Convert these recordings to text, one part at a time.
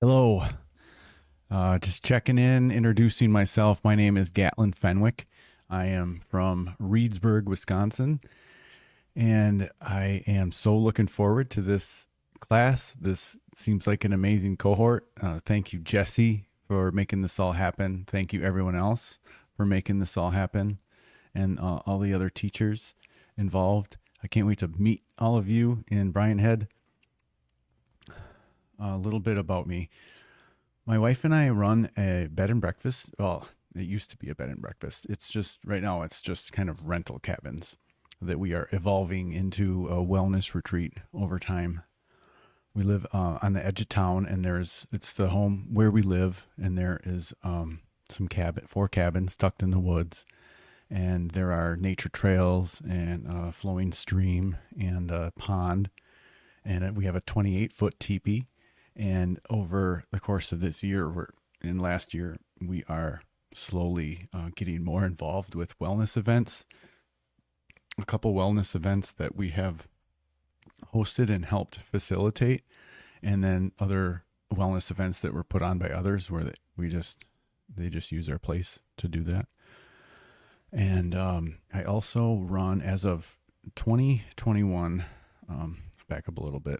Hello. Just checking in, introducing myself. My name is Gatlin Fenwick. I am from Reedsburg, Wisconsin, and I am so looking forward to this class. This seems like an amazing cohort. Thank you, Jesse, for making this all happen. Thank you, everyone else, for making this all happen, and all the other teachers involved. I can't wait to meet all of you in Bryan Head. A little bit about me. My wife and I run a bed and breakfast. Well, it used to be a bed and breakfast. It's just right now, it's just kind of rental cabins that we are evolving into a wellness retreat over time. We live on the edge of town, and it's the home where we live, and there is four cabins tucked in the woods, and there are nature trails and a flowing stream and a pond, and we have a 28-foot teepee. And over the course of this year, last year, we are slowly getting more involved with wellness events. A couple wellness events that we have hosted and helped facilitate, and then other wellness events that were put on by others where they just use our place to do that. And I also run, as of 2021, back up a little bit,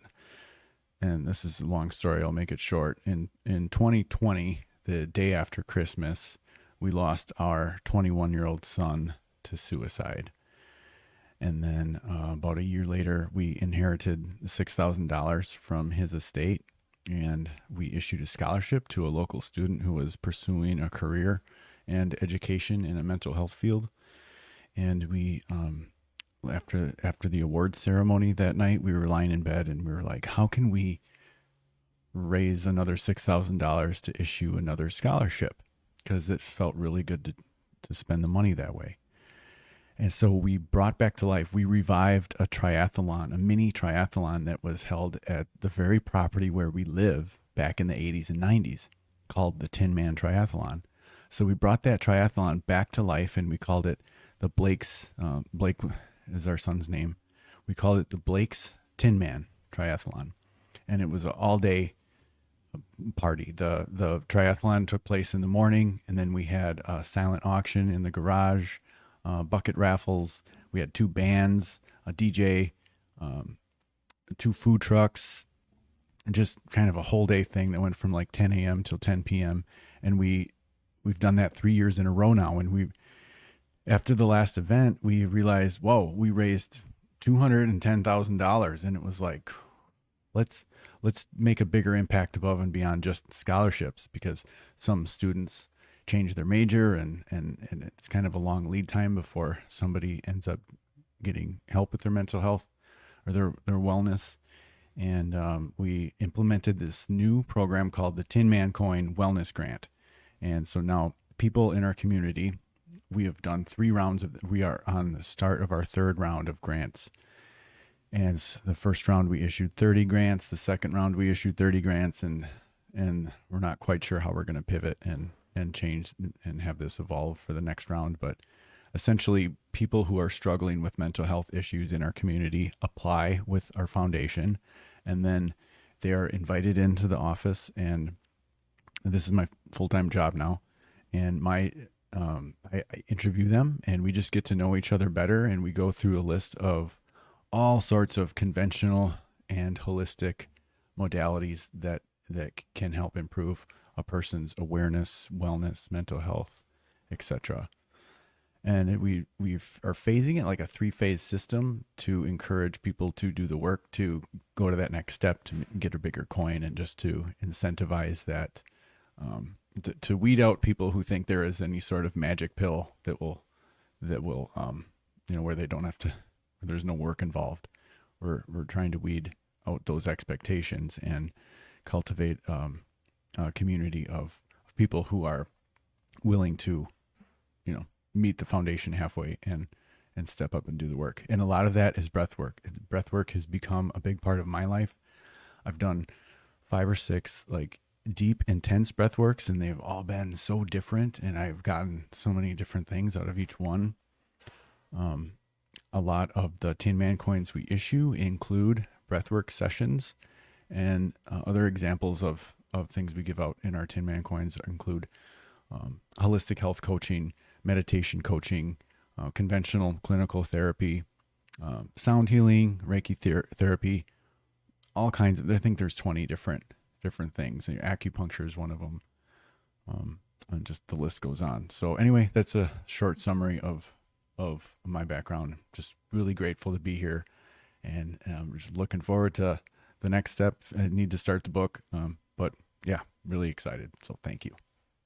and this is a long story, I'll make it short. In 2020, the day after Christmas, we lost our 21-year-old son to suicide. And then about a year later, we inherited $6,000 from his estate, and we issued a scholarship to a local student who was pursuing a career and education in a mental health field. And we after the award ceremony that night, we were lying in bed and we were like, how can we raise another $6,000 to issue another scholarship? Because it felt really good to spend the money that way. And so we brought back to life, we revived a triathlon, a mini triathlon that was held at the very property where we live back in the 80s and 90s, called the Tin Man Triathlon. So we brought that triathlon back to life, and we called it the Blake is our son's name. We called it the Blake's Tin Man Triathlon. And it was an all-day party. The triathlon took place in the morning, and then we had a silent auction in the garage, bucket raffles. We had two bands, a DJ, two food trucks, and just kind of a whole day thing that went from like 10 a.m. till 10 p.m. And we've done that 3 years in a row now. And after the last event, we realized, whoa, we raised $210,000, and it was like, let's make a bigger impact above and beyond just scholarships, because some students change their major, and it's kind of a long lead time before somebody ends up getting help with their mental health or their wellness. And we implemented this new program called the Tin Man Coin Wellness Grant. And so now people in our community, we have done 3 rounds we are on the start of our 3rd round of grants. And the first round we issued 30 grants. The second round we issued 30 grants, and we're not quite sure how we're going to pivot and change and have this evolve for the next round. But essentially, people who are struggling with mental health issues in our community apply with our foundation, and then they are invited into the office. And this is my full-time job now, and I interview them, and we just get to know each other better, and we go through a list of all sorts of conventional and holistic modalities that can help improve a person's awareness, wellness, mental health, etc. And we are phasing it like a 3-phase system to encourage people to do the work to go to that next step, to get a bigger coin, and just to incentivize that, to weed out people who think there is any sort of magic pill that will where they don't have to, where there's no work involved. We're trying to weed out those expectations and cultivate a community of people who are willing to meet the foundation halfway and step up and do the work. And a lot of that is breath work. Breath work has become a big part of my life. I've done 5 or 6 like deep, intense breath works, and they've all been so different, and I've gotten so many different things out of each one. A lot of the Tin Man coins we issue include breathwork sessions, And other examples of things we give out in our Tin Man coins include holistic health coaching, meditation coaching, conventional clinical therapy, sound healing, Reiki therapy, all kinds of. I think there's 20 different things. Acupuncture is one of them, and just the list goes on. So anyway, that's a short summary of my background. Just really grateful to be here, and just looking forward to the next step. I need to start the book, but yeah, really excited. So thank you.